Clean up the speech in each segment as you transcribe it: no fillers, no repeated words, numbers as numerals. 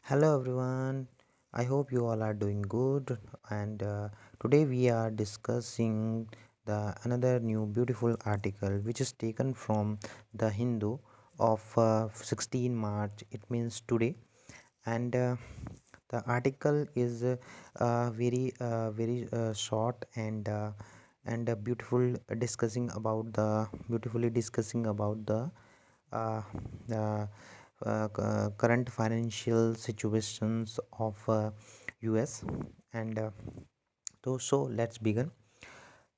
Hello everyone. I hope you all are doing good and today we are discussing the another new beautiful article which is taken from the Hindu of 16 March. It means today and the article is very short and beautiful beautifully discussing about uh, the current financial situations of US and so let's begin.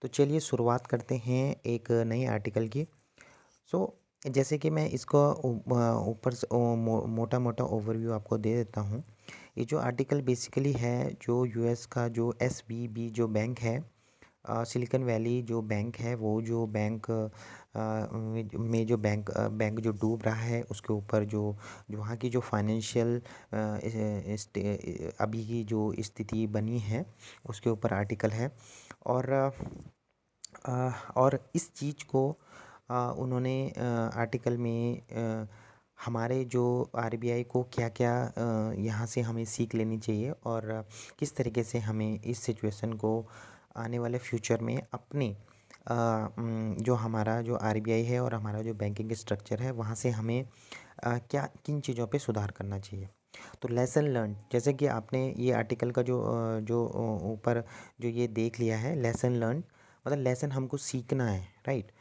तो चलिए शुरुआत करते हैं एक नई article की। सो जैसे कि मैं इसको ऊपर से मोटा मोटा ओवरव्यू आपको दे देता हूँ। ये जो आर्टिकल बेसिकली है, जो यूएस का जो एसवीबी जो बैंक है, सिलिकॉन वैली जो बैंक है, वो जो बैंक में जो बैंक जो डूब रहा है उसके ऊपर जो वहाँ की जो फाइनेंशियल अभी की जो स्थिति बनी है उसके ऊपर आर्टिकल है। और और इस चीज़ को उन्होंने आर्टिकल में हमारे जो आरबीआई को क्या क्या यहाँ से हमें सीख लेनी चाहिए और किस तरीके से हमें इस सिचुएशन को आने वाले फ्यूचर में अपने जो हमारा जो आरबीआई है और हमारा जो बैंकिंग स्ट्रक्चर है वहाँ से हमें क्या किन चीज़ों पे सुधार करना चाहिए। तो लेसन लर्न, जैसे कि आपने ये आर्टिकल का जो ऊपर जो ये देख लिया है, लेसन लर्न मतलब लेसन हमको सीखना है, राइट।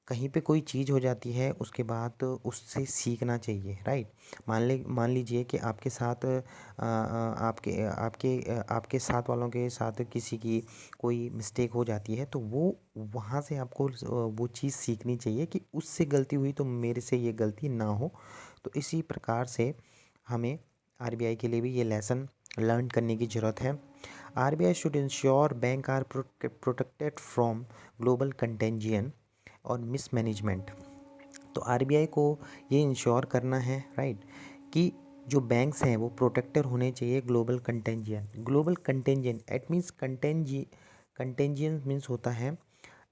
कहीं पे कोई चीज़ हो जाती है उसके बाद तो उससे सीखना चाहिए, राइट। मान लीजिए कि आपके साथ आपके साथ वालों के साथ किसी की कोई मिस्टेक हो जाती है तो वो वहाँ से आपको वो चीज़ सीखनी चाहिए कि उससे गलती हुई तो मेरे से ये गलती ना हो। तो इसी प्रकार से हमें आरबीआई के लिए भी ये लेसन लर्न करने की ज़रूरत है। RBI should insure bank are protected from global contagion और मिसमैनेजमेंट। तो आरबीआई को ये इंश्योर करना है, राइट, कि जो बैंक्स हैं वो प्रोटेक्टर होने चाहिए ग्लोबल कंटेंजियन एट मीन्स कंटेंजियन मीन्स होता है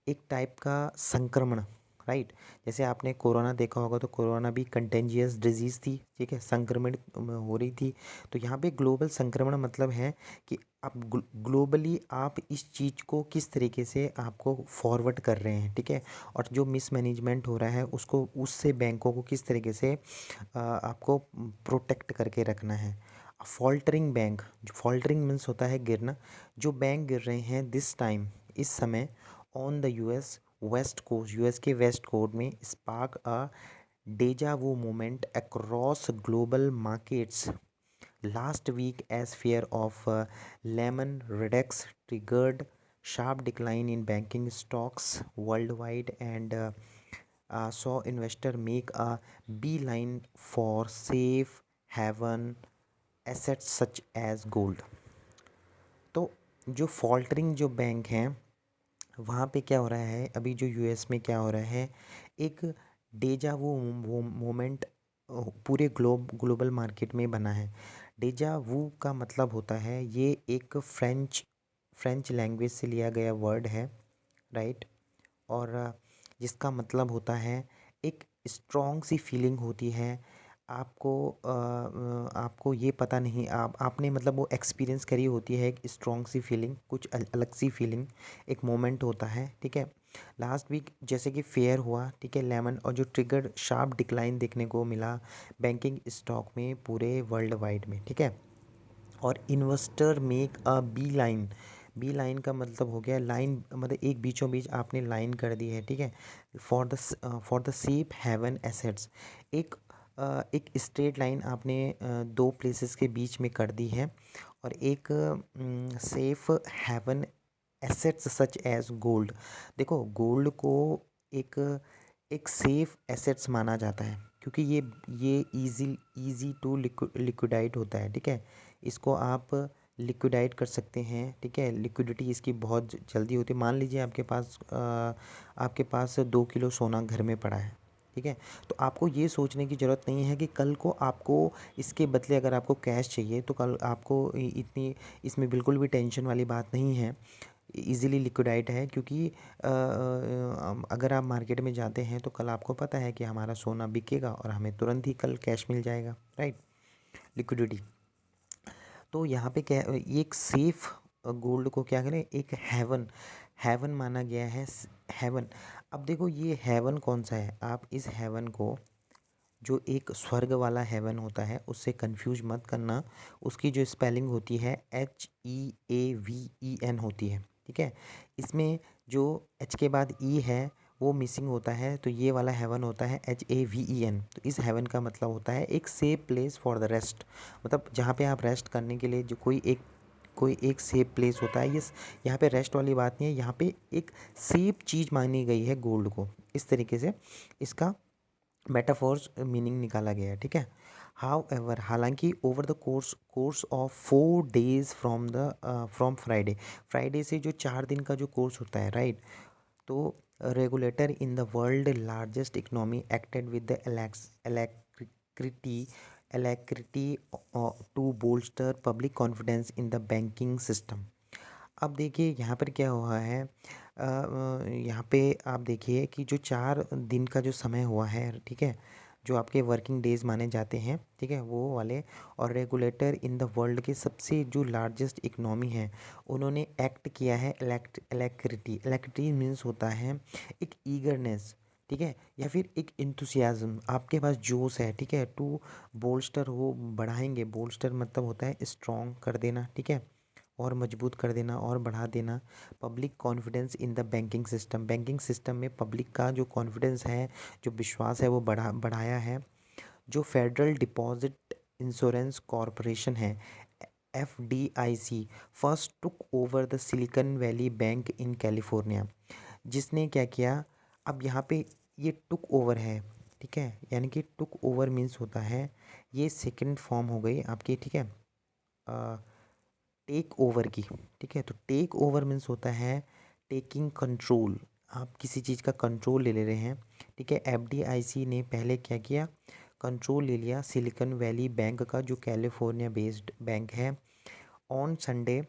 एक टाइप का संक्रमण, राइट। जैसे आपने कोरोना देखा होगा तो कोरोना भी कंटेंजियस डिजीज़ थी, ठीक है, संक्रमण हो रही थी। तो यहाँ पे ग्लोबल संक्रमण मतलब है कि आप ग्लोबली आप इस चीज़ को किस तरीके से आपको फॉरवर्ड कर रहे हैं, ठीक है। और जो मिसमैनेजमेंट हो रहा है उसको उससे बैंकों को किस तरीके से आपको प्रोटेक्ट करके रखना है। फॉल्टरिंग बैंक, जो फॉल्टरिंग मीन्स होता है गिरना, जो बैंक गिर रहे हैं दिस टाइम इस समय ऑन द यूएस के वेस्ट कोस्ट में spark a deja vu moment across global markets last week as fear of Lehman Redux triggered sharp decline in banking stocks worldwide and saw investor make a beeline for safe haven assets such as gold। तो जो faltering जो bank हैं वहाँ पे क्या हो रहा है, अभी जो यूएस में क्या हो रहा है, एक डेजा वो मोमेंट पूरे ग्लोबल मार्केट में बना है। डेजा वू का मतलब होता है, ये एक फ्रेंच लैंग्वेज से लिया गया वर्ड है, राइट। और जिसका मतलब होता है एक स्ट्रॉन्ग सी फीलिंग होती है आपको आपको ये पता नहीं, आपने मतलब वो एक्सपीरियंस करी होती है एक स्ट्रॉन्ग सी फीलिंग, कुछ अलग सी फीलिंग, एक मोमेंट होता है, ठीक है। लास्ट वीक जैसे कि फेयर हुआ, ठीक है, लेमन, और जो ट्रिगर शार्प डिक्लाइन देखने को मिला बैंकिंग स्टॉक में पूरे वर्ल्ड वाइड में, ठीक है। और investor make a beeline का मतलब हो गया लाइन, मतलब एक बीचों बीच आपने लाइन कर दी है, ठीक है। For the safe haven assets, एक एक स्ट्रेट लाइन आपने दो प्लेसेस के बीच में कर दी है। और एक safe haven assets such as gold, देखो गोल्ड को एक एक सेफ एसेट्स माना जाता है क्योंकि ये इजी टू लिक्विडाइट होता है, ठीक है। इसको आप लिक्विडाइट कर सकते हैं, ठीक है, लिक्विडिटी इसकी बहुत जल्दी होती है। मान लीजिए आपके पास 2 किलो सोना घर में पड़ा है, ठीक है। तो आपको ये सोचने की ज़रूरत नहीं है कि कल को आपको इसके बदले अगर आपको कैश चाहिए तो कल आपको इतनी इसमें बिल्कुल भी टेंशन वाली बात नहीं है, इजीली लिक्विडाइट है। क्योंकि अगर आप मार्केट में जाते हैं तो कल आपको पता है कि हमारा सोना बिकेगा और हमें तुरंत ही कल कैश मिल जाएगा, राइट, लिक्विडिटी। तो यहाँ पे क्या ये एक सेफ गोल्ड को क्या करें, एक हेवन हेवन माना गया है। हेवन, अब देखो ये हेवन कौन सा है, आप इस हेवन को, जो एक स्वर्ग वाला हेवन होता है, उससे कंफ्यूज मत करना। उसकी जो स्पेलिंग होती है HEAVEN होती है, ठीक है। इसमें जो H के बाद E है वो मिसिंग होता है, तो ये वाला हेवन होता है HAVEN। तो इस हेवन का मतलब होता है एक safe place for the rest, मतलब जहाँ पे आप रेस्ट करने के लिए जो कोई एक सेफ प्लेस होता है। ये यहाँ पे रेस्ट वाली बात नहीं है, यहाँ पे एक सेफ चीज़ मानी गई है गोल्ड को। इस तरीके से इसका मेटाफोर्स मीनिंग निकाला गया है, ठीक है। हाउ एवर, हालांकि over the course of 4 days from Friday, Friday से जो 4 दिन का जो कोर्स होता है, राइट। तो regulator in the world largest economy acted with the alacrity to bolster public confidence in the banking system. अब देखिए यहाँ पर क्या हुआ है, यहाँ पे आप देखिए कि जो 4 दिन का जो समय हुआ है, ठीक है, जो आपके वर्किंग डेज माने जाते हैं, ठीक है, वो वाले। और रेगुलेटर इन द वर्ल्ड के सबसे जो लार्जेस्ट इकनॉमी है, उन्होंने एक्ट किया है एलेक्ट्रिटी मीन्स होता है एक ईगरनेस, ठीक है, या फिर एक इंथुसियाज्म, आपके पास जोश है, ठीक है, टू बोल्स्टर हो बढ़ाएंगे। बोल्स्टर मतलब होता है स्ट्रॉन्ग कर देना, ठीक है, और मजबूत कर देना और बढ़ा देना public confidence in the banking system में पब्लिक का जो कॉन्फिडेंस है, जो विश्वास है, वो बढ़ाया है। जो फेडरल डिपॉजिट इंश्योरेंस कॉरपोरेशन है, FDIC, first took over the Silicon valley bank in California, जिसने क्या किया, अब यहाँ पे ये टुक ओवर है, ठीक है, यानी कि टुक ओवर मीन्स होता है, ये सेकंड फॉर्म हो गई आपकी, ठीक है, टेक ओवर की, ठीक है। तो टेक ओवर मीन्स होता है टेकिंग कंट्रोल, आप किसी चीज़ का कंट्रोल ले रहे हैं, ठीक है। FDIC ने पहले क्या किया, कंट्रोल ले लिया सिलिकॉन वैली बैंक का, जो कैलिफोर्निया बेस्ड बैंक है, ऑन संडे।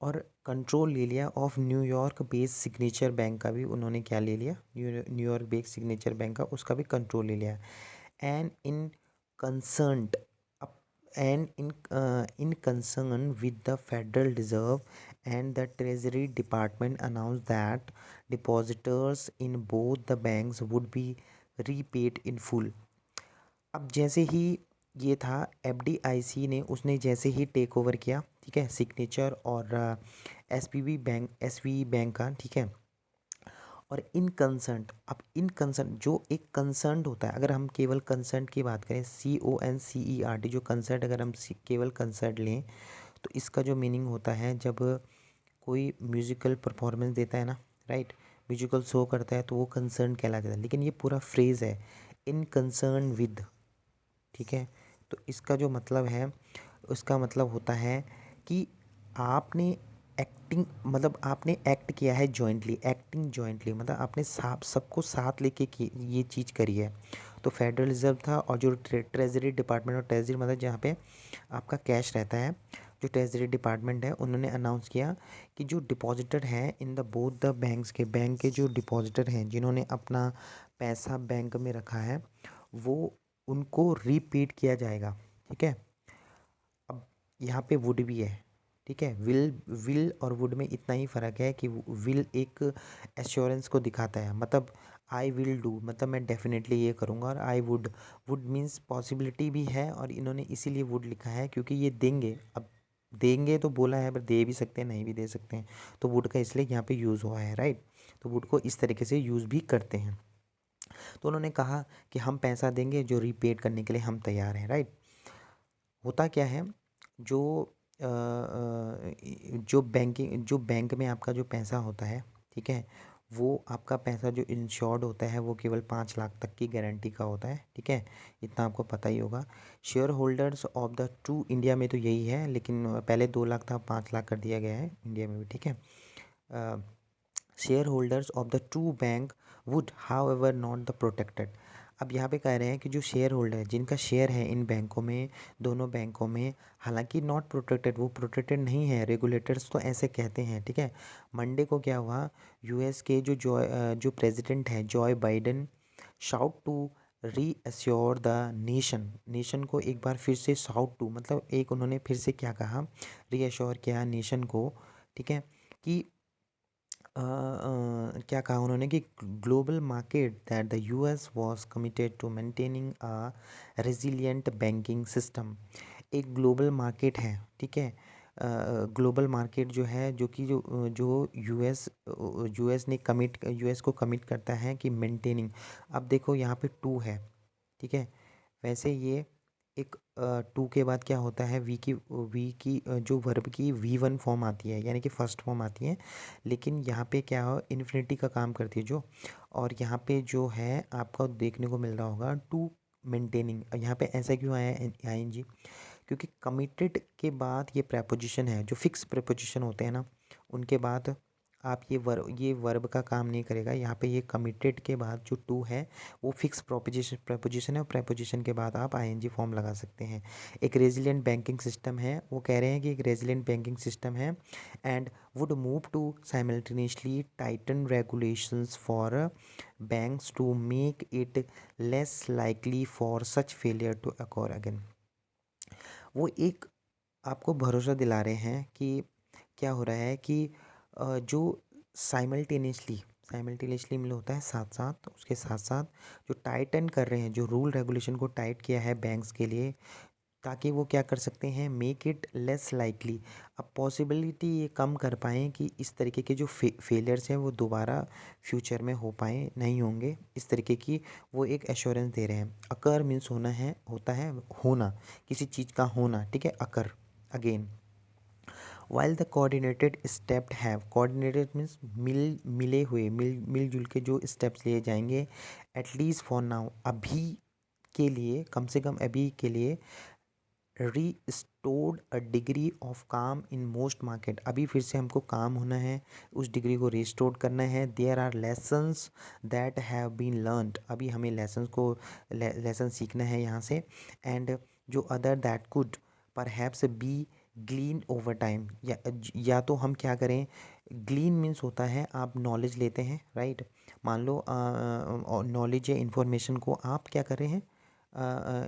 और कंट्रोल ले लिया of New York based signature bank का भी उन्होंने क्या ले लिया, न्यूयॉर्क बेस्ड सिग्नेचर बैंक का, उसका भी कंट्रोल ले लिया। And in concern in concern with the Federal Reserve and the Treasury Department announced that depositors in both the banks would be repaid in full। अब जैसे ही ये था, FDIC ने, उसने जैसे ही टेक ओवर किया, ठीक है, सिग्नेचर और SVB बैंक का, ठीक है। और इन कंसर्न, अब इन कंसर्न, जो एक कंसर्न होता है, अगर हम केवल कंसर्न की बात करें, CONCERT, जो कंसर्ट, अगर हम केवल कंसर्ट लें, तो इसका जो मीनिंग होता है, जब कोई म्यूजिकल परफॉर्मेंस देता है ना, राइट, म्यूजिकल शो करता है, तो वो कंसर्न कहलाता है। लेकिन ये पूरा फ्रेज़ है इन कंसर्न विद, ठीक है। तो इसका जो मतलब है, उसका मतलब होता है कि आपने एक्टिंग, मतलब आपने एक्ट किया है जॉइंटली, एक्टिंग जॉइंटली, मतलब आपने सबको साथ लेके की ये चीज़ करी है। तो फेडरल रिजर्व था, और जो ट्रेजरी डिपार्टमेंट, और ट्रेजरी मतलब जहाँ पे आपका कैश रहता है, जो ट्रेजरी डिपार्टमेंट है, उन्होंने अनाउंस किया कि जो डिपॉजिटर हैं in the both the banks के, बैंक के जो डिपॉजिटर हैं, जिन्होंने अपना पैसा बैंक में रखा है, वो उनको रीपेड किया जाएगा, ठीक है। अब यहाँ पे वुड भी है, ठीक है। विल और वुड में इतना ही फ़र्क है कि विल एक एश्योरेंस को दिखाता है, मतलब आई विल डू, मतलब मैं डेफिनेटली ये करूँगा, और आई वुड मीन्स पॉसिबिलिटी भी है, और इन्होंने इसीलिए वुड लिखा है क्योंकि ये देंगे। अब देंगे तो बोला है, पर दे भी सकते हैं, नहीं भी दे सकते हैं, तो वुड का इसलिए यहाँ पे यूज़ हुआ है, राइट। तो वुड को इस तरीके से यूज़ भी करते हैं। तो उन्होंने कहा कि हम पैसा देंगे, जो रीपेड करने के लिए हम तैयार हैं, राइट। होता क्या है, जो जो बैंक में आपका जो पैसा होता है, ठीक है, वो आपका पैसा जो इंश्योर्ड होता है, वो केवल 5 लाख तक की गारंटी का होता है, ठीक है। इतना आपको पता ही होगा। Share holders of the two, India में तो यही है, लेकिन पहले 2 लाख था, 5 लाख कर दिया गया है इंडिया में भी, ठीक है। Share holders of the two bank would how ever not the protected. अब यहाँ पे कह रहे हैं कि जो शेयर होल्डर है, जिनका शेयर है इन बैंकों में, दोनों बैंकों में, हालांकि नॉट प्रोटेक्टेड, वो प्रोटेक्टेड नहीं है, रेगुलेटर्स तो ऐसे कहते हैं, ठीक है। मंडे को क्या हुआ, US के जो प्रेसिडेंट है Joe Biden sought to reassure the nation, nation को एक बार फिर से साउट टू, मतलब एक उन्होंने फिर से क्या कहा, रीअश्योर किया नेशन को, ठीक है, कि क्या कहा उन्होंने कि global market that the US was committed to maintaining a resilient banking system. एक ग्लोबल मार्केट है, ठीक है, ग्लोबल मार्केट जो है, जो कि जो यूएस ने कमिट, यूएस को कमिट करता है कि मेंटेनिंग। अब देखो यहाँ पे टू है, ठीक है, वैसे ये एक टू के बाद क्या होता है, वी की जो वर्ब की V1 फॉर्म आती है, यानी कि फर्स्ट फॉर्म आती है, लेकिन यहाँ पे क्या हो, इन्फिनिटी का काम करती है जो, और यहाँ पे जो है आपको देखने को मिल रहा होगा टू मेंटेनिंग। यहाँ पे ऐसा क्यों आया है ING, क्योंकि कमिटेड के बाद ये प्रेपोजिशन है, जो फिक्स प्रेपोजिशन होते हैं ना, उनके बाद आप ये वर्ब का काम नहीं करेगा। यहाँ पे ये कमिटेड के बाद जो टू है वो फिक्स प्रेपोजिशन है, और प्रेपोजिशन के बाद आप ING फॉर्म लगा सकते हैं। एक रेजिलिएंट बैंकिंग सिस्टम है, वो कह रहे हैं कि एक रेजिलिएंट बैंकिंग सिस्टम है and would move to simultaneously tighten regulations for banks to make it less likely for such failure to occur again. वो एक आपको भरोसा दिला रहे हैं कि क्या हो रहा है कि जो साइमल्टेनियसली, साइमल्टेनियसली मिल होता है साथ साथ, उसके साथ साथ जो टाइटन कर रहे हैं, जो रूल रेगुलेशन को टाइट किया है बैंक्स के लिए, ताकि वो क्या कर सकते हैं, मेक इट लेस लाइकली। अब पॉसिबिलिटी ये कम कर पाएँ कि इस तरीके के जो फेलियर्स हैं वो दोबारा फ्यूचर में हो पाएँ, नहीं होंगे, इस तरीके की वो एक एश्योरेंस दे रहे हैं। अकर मीन्स होना है, होता है होना, किसी चीज़ का होना, ठीक है, occur again. While the coordinated step have, coordinated means मिले हुए, मिलजुल के जो स्टेप्स लिए जाएंगे, एटलीस्ट फॉर नाउ, अभी के लिए, कम से कम अभी के लिए, रीस्टोर्ड अ डिग्री ऑफ काम इन मोस्ट मार्केट, अभी फिर से हमको काम होना है, उस डिग्री को रिस्टोर करना है। There are lessons that have been learned, अभी हमें लेसन सीखना है यहाँ से। एंड जो other that could perhaps be gleaned over time, या तो हम क्या करें, ग्लीन मीन्स होता है आप नॉलेज लेते हैं, राइट, मान लो नॉलेज या इन्फॉर्मेशन को आप क्या कर रहे हैं,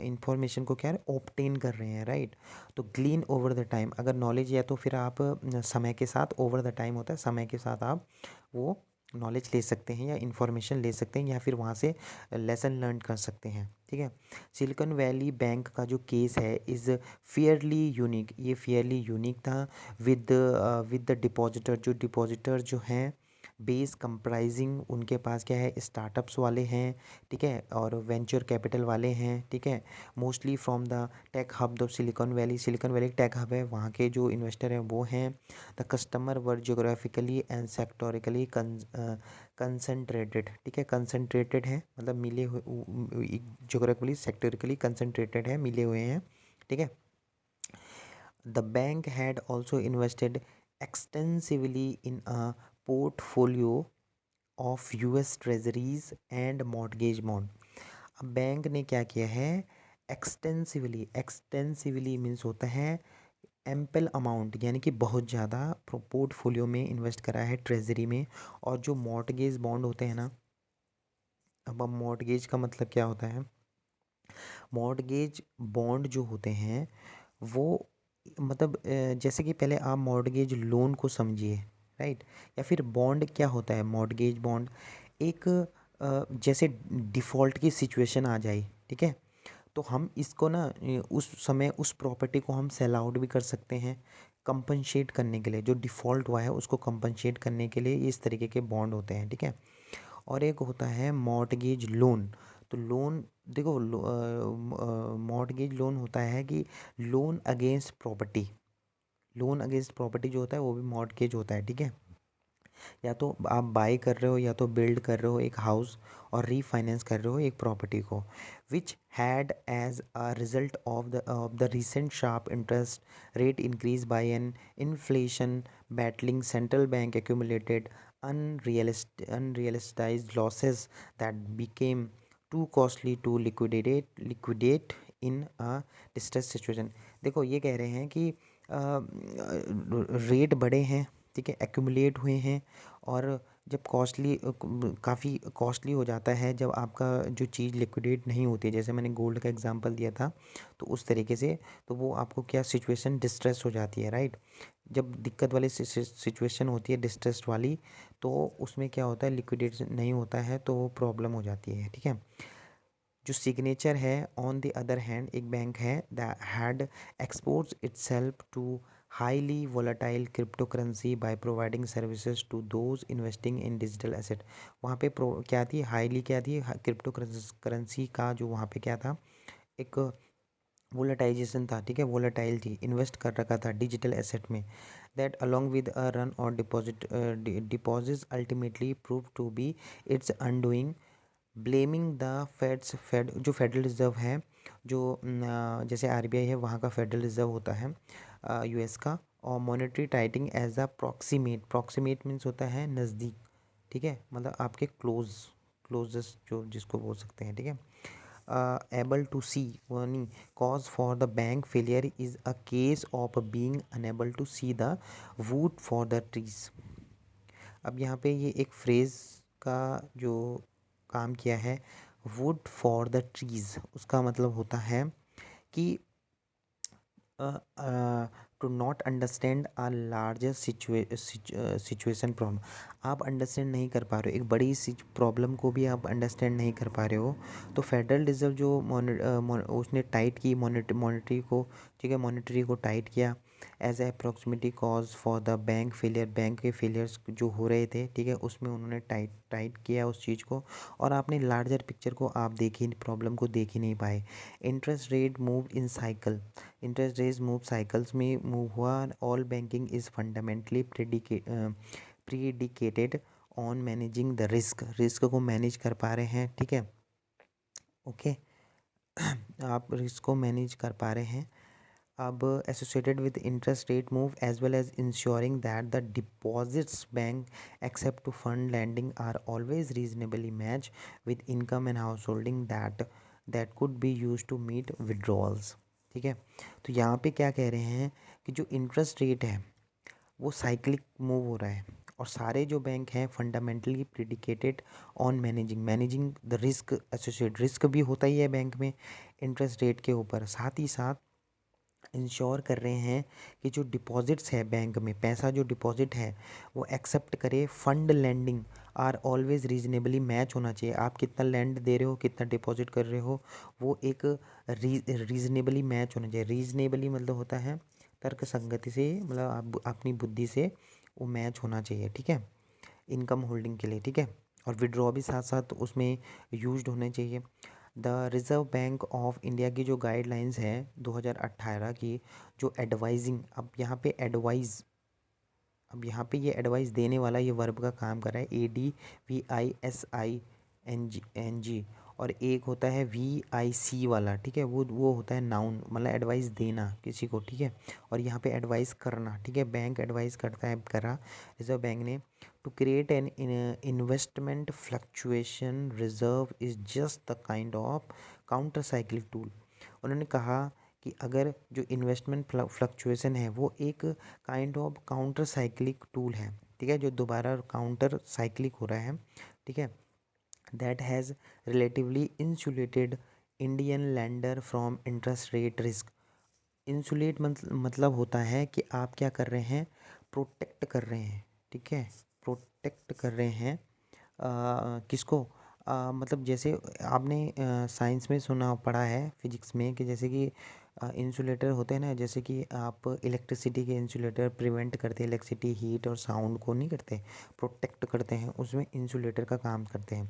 इंफॉर्मेशन को क्या है, ऑब्टेन कर रहे हैं, राइट। तो ग्लीन ओवर द टाइम, अगर नॉलेज, या तो फिर आप समय के साथ, ओवर द टाइम होता है समय के साथ, आप वो नॉलेज ले सकते हैं या इन्फॉर्मेशन ले सकते हैं, या फिर वहाँ से लेसन लर्न कर सकते हैं, ठीक है। सिलिकॉन वैली बैंक का जो केस है इज़ फेयरली यूनिक, ये फेयरली यूनिक था विद द डिपॉजिटर, जो डिपॉजिटर जो हैं बेस कंप्राइजिंग, उनके पास क्या है, स्टार्टअप्स वाले हैं, ठीक है, और वेंचर कैपिटल वाले हैं, ठीक है, mostly from the tech hub the Silicon Valley, Silicon Valley tech hub है, वहाँ के जो इन्वेस्टर हैं वो हैं। The customer were geographically and sectorally concentrated, ठीक है, कंसनट्रेटेड है, मतलब मिले हुए, जियोग्राफिकली सेक्टोरिकली कंसनट्रेटेड है, मिले हुए हैं, ठीक है। The bank had also invested extensively in a portfolio of US treasuries and mortgage bond. अब बैंक ने क्या किया है, एक्सटेंसिवली, एक्सटेंसिवली मीन्स होता है एम्पल अमाउंट, यानी कि बहुत ज़्यादा पोर्टफोलियो में इन्वेस्ट करा है ट्रेजरी में। और जो मॉर्टगेज बॉन्ड होते हैं ना, अब मॉर्टगेज का मतलब क्या होता है, मॉर्टगेज बॉन्ड जो होते हैं वो, मतलब जैसे कि पहले आप मॉर्टगेज लोन को समझिए, राइट, या फिर बॉन्ड क्या होता है, मॉर्टगेज बॉन्ड एक जैसे डिफ़ॉल्ट की सिचुएशन आ जाए, ठीक है, तो हम इसको ना उस समय उस प्रॉपर्टी को हम सेल आउट भी कर सकते हैं, कंपनसेट करने के लिए, जो डिफ़ॉल्ट हुआ है उसको कंपनसेट करने के लिए इस तरीके के बॉन्ड होते हैं, ठीक है। और एक होता है मॉर्टगेज लोन। तो लोन देखो, मॉर्टगेज लोन होता है कि loan against property, loan against property जो होता है वो भी मॉर्टगेज होता है, ठीक है। या तो आप बाय कर रहे हो, या तो बिल्ड कर रहे हो एक हाउस, और रीफाइनेंस कर रहे हो एक प्रॉपर्टी को, which had as a result of the recent sharp interest rate increase by an inflation battling central bank accumulated unrealized losses that became too costly to liquidate in a distressed situation। देखो ये कह रहे हैं कि rate बड़े हैं, ठीक है, एक्यूमुलेट हुए हैं, और जब काफ़ी कॉस्टली हो जाता है, जब आपका जो चीज़ लिक्विडेट नहीं होती है, जैसे मैंने गोल्ड का एग्जांपल दिया था, तो उस तरीके से तो वो आपको क्या सिचुएशन डिस्ट्रेस हो जाती है, राइट। जब दिक्कत वाली सिचुएशन होती है डिस्ट्रेस वाली, तो उसमें क्या होता है, लिक्विडेट नहीं होता है तो वो प्रॉब्लम हो जाती है, ठीक है। जो सिग्नेचर है, ऑन द अदर हैंड, एक बैंक है that had exports itself to highly volatile crypto currency by providing services to those investing in digital asset. वहाँ पे क्या थी, हाईली क्या थी, क्रिप्टो करेंसी का जो वहाँ पे क्या था, एक वोलेटाइजेशन था, ठीक है, वोलेटाइल थी, इन्वेस्ट कर रखा था डिजिटल एसेट में, that along with a run और deposits ultimately prove to be its undoing, blaming the Fed जो फेडरल रिजर्व है, जो जैसे आरबीआई है, वहाँ का फेडरल रिजर्व होता है यूएस का, और monetary tightening as a proximate means होता है नज़दीक, ठीक है, मतलब आपके क्लोजेस्ट जो जिसको बोल सकते हैं, ठीक है। एबल टू सी यानी cause for the bank failure is a case of being unable to see the wood for the trees. अब यहाँ पे ये एक फ्रेज का जो काम किया है, वुड फॉर द ट्रीज, उसका मतलब होता है कि to not understand a larger situation problem. आप अंडरस्टैंड नहीं कर पा रहे हो, एक बड़ी सी प्रॉब्लम को भी आप अंडरस्टैंड नहीं कर पा रहे हो, तो फेडरल रिजर्व जो उसने टाइट की मॉनेटरी को, ठीक है, मॉनेटरी को टाइट किया as approximately cause for the bank failure, bank के फेलियर्स जो हो रहे थे, ठीक है, उसमें उन्होंने टाइट टाइट किया उस चीज़ को, और आपने लार्जर पिक्चर को आप देख ही प्रॉब्लम को देख ही नहीं पाए। Interest rate move in cycle, interest rate move cycles में मूव हुआ, all banking is fundamentally predicated on managing the risk, risk को मैनेज कर पा रहे हैं, ठीक है, ओके। आप रिस्क को मैनेज कर पा रहे हैं। अब associated with interest rate move as well as insuring that the deposits bank accept to fund lending are always reasonably match with income and house holding that could be use to meet withdrawals, ठीक है। तो यहाँ पे क्या कह रहे हैं कि जो इंटरेस्ट रेट है वो साइक्लिक मूव हो रहा है, और सारे जो बैंक हैं fundamentally predicated on managing the risk, associate risk भी होता ही है बैंक में इंटरेस्ट रेट के ऊपर, साथ ही साथ इंश्योर कर रहे हैं कि जो डिपॉजिट्स है बैंक में, पैसा जो डिपॉजिट है वो एक्सेप्ट करे fund lending are always reasonably match होना चाहिए, आप कितना लैंड दे रहे हो, कितना डिपॉजिट कर रहे हो, वो एक रीजनेबली मैच होना चाहिए। रीजनेबली मतलब होता है तर्क संगति से, मतलब आप अपनी बुद्धि से वो मैच होना चाहिए, ठीक है, इनकम होल्डिंग के लिए, ठीक है, और विड्रॉ भी साथ साथ उसमें यूज्ड होने चाहिए। The reserve bank of India की जो गाइडलाइंस हैं 2018 की, जो एडवाइजिंग, अब यहाँ पे ये एडवाइस देने वाला ये वर्ब का काम कर रहा है, ADVISING, और एक होता है VIC वाला, ठीक है, वो होता है नाउन, मतलब एडवाइस देना किसी को, ठीक है, और यहाँ पे एडवाइस करना, ठीक है, बैंक एडवाइस करता है, करा रिजर्व बैंक ने, to create an investment fluctuation reserve is just the kind of counter cyclic tool. उन्होंने कहा कि अगर जो इन्वेस्टमेंट फ्लक्चुएशन है वो एक kind of counter cyclic tool है, ठीक है, जो दोबारा काउंटर साइक्लिक हो रहा है, ठीक है, that has relatively insulated Indian lander from interest rate risk. Insulate मतलब होता है कि आप क्या कर रहे हैं, प्रोटेक्ट कर रहे हैं, ठीक है, प्रोटेक्ट कर रहे हैं किसको, मतलब जैसे आपने साइंस में सुना पढ़ा है फिजिक्स में कि जैसे कि इंसुलेटर होते हैं ना, जैसे कि आप इलेक्ट्रिसिटी के इंसुलेटर प्रिवेंट करते हैं, इलेक्ट्रिसिटी हीट और साउंड को नहीं करते, प्रोटेक्ट करते हैं, उसमें इंसुलेटर का काम करते हैं।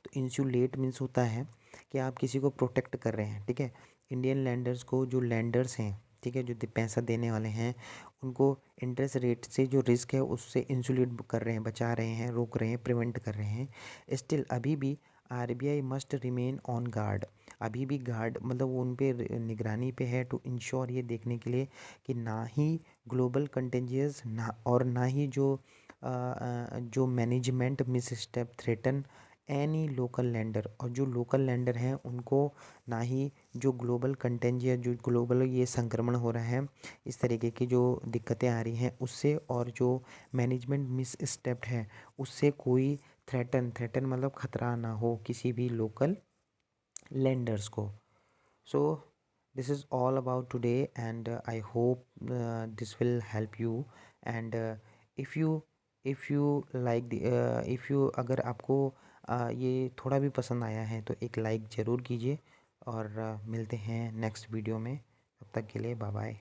तो इंसुलेट मीन्स होता है कि आप किसी को प्रोटेक्ट कर रहे हैं, ठीक है। इंडियन लैंडर्स को, जो लैंडर्स हैं, ठीक है, जो पैसा देने वाले हैं, उनको इंटरेस्ट रेट से जो रिस्क है उससे इंसुलेट कर रहे हैं, बचा रहे हैं, रोक रहे हैं, प्रिवेंट कर रहे हैं। स्टिल अभी भी RBI must remain on guard, अभी भी गार्ड मतलब वो उन पे निगरानी पे है, टू इंश्योर, ये देखने के लिए कि ना ही ग्लोबल कंटेंजियस ना, और ना ही जो जो management miss step threaten any local lender, और जो लोकल लेंडर हैं उनको ना ही जो ग्लोबल कंटेंट या जो ग्लोबल ये संक्रमण हो रहा है, इस तरीके की जो दिक्कतें आ रही हैं उससे, और जो मैनेजमेंट मिस स्टेप है उससे कोई थ्रेटन मतलब खतरा ना हो किसी भी लोकल लेंडर्स को। So this is all about today, and I hope this will help you. And if you if you like the if you अगर आपको ये थोड़ा भी पसंद आया है तो एक लाइक ज़रूर कीजिए, और मिलते हैं नेक्स्ट वीडियो में। तब तक के लिए बाय बाय।